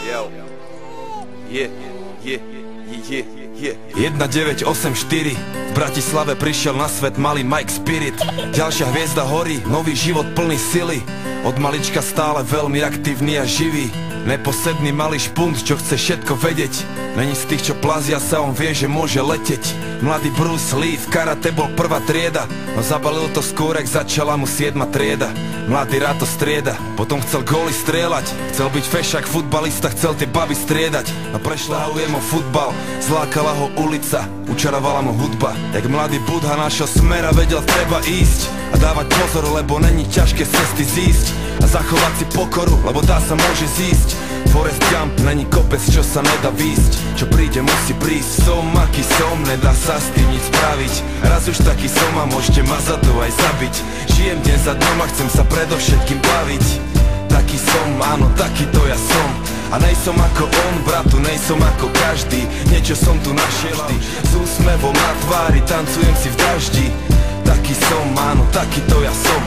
Yo. Yeah. 1984 v Bratislave prišiel na svet malý Mike Spirit. Ďalšia hviezda horí, nový život plný sily. Od malička stále veľmi aktívny a živý. Neposedný malý špunt, čo chce všetko vedieť. Není z tých, čo plazia sa, on vie, že môže leteť. Mladý Bruce Lee v karate bol prvá trieda, no zabalil to skôr, ak začala mu 7. trieda. Mladý rád to strieda, potom chcel góly strieľať. Chcel byť fešák futbalista, chcel tie baby striedať. No prešľahuje mu futbal, zlákala ho ulica, učarovala mu hudba. Jak mladý Budha našiel smer a vedel, treba ísť a dávať pozor, lebo není ťažké cesty zísť. A zachovať si pokoru, lebo tá sa môže zísť. Forrest Gump není kopec, čo sa nedá výsť. Čo príde, musí prísť. Som aký som, nedá sa s tým nič spraviť. Raz už taký som a môžete ma za to aj zabiť. Žijem deň za dňom a chcem sa predovšetkým baviť. Taký som, áno, taký to ja som. A nejsom ako on, bratu, nejsom ako každý. Niečo som tu našiel vždy. S úsmevom na tvári, tancujem si v daždi. Taký som, áno, taký to ja som.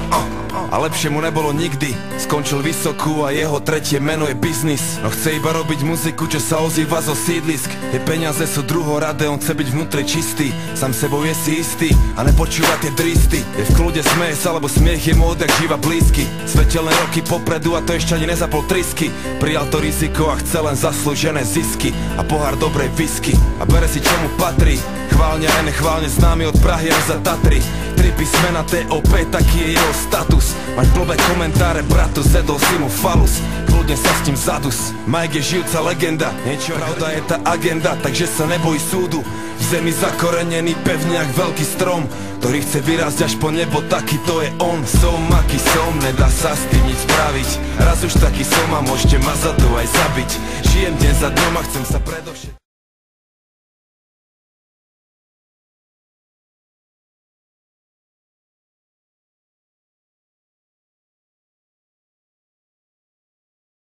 A lepšie mu nebolo nikdy. Skončil vysokú a jeho tretie meno je biznis. No chce iba robiť muziku, čo sa ozýva zo sídlisk. Tie peniaze sú druhoradé, on chce byť vnútri čistý. Sám sebou je si istý a nepočúva tie dristy. Je v kľude, smeje sa, lebo smiech je mu odjak živa blízky. Svetelné roky popredu a to ešte ani nezapol trisky. Prijal to riziko a chce len zaslúžené zisky a pohár dobrej whisky. A bere si čo mu patrí. Chválne a nechválne známy od Prahy až za Tatry. 3 písmena TOP, taký je jeho status. Máš blbé komentáre, bratu, zedol si mu falus. Kľudne sa s tým zadus. Mike je žijúca legenda, niečo pravda je tá agenda, takže sa neboj súdu. V zemi zakorenený pevne jak veľký strom, ktorý chce vyrásť až po nebo, taký to je on. Som aký som, nedá sa s tým nič spraviť. Raz už taký som a môžete ma za to aj zabiť. Žijem deň za dňom a chcem sa predovšetkým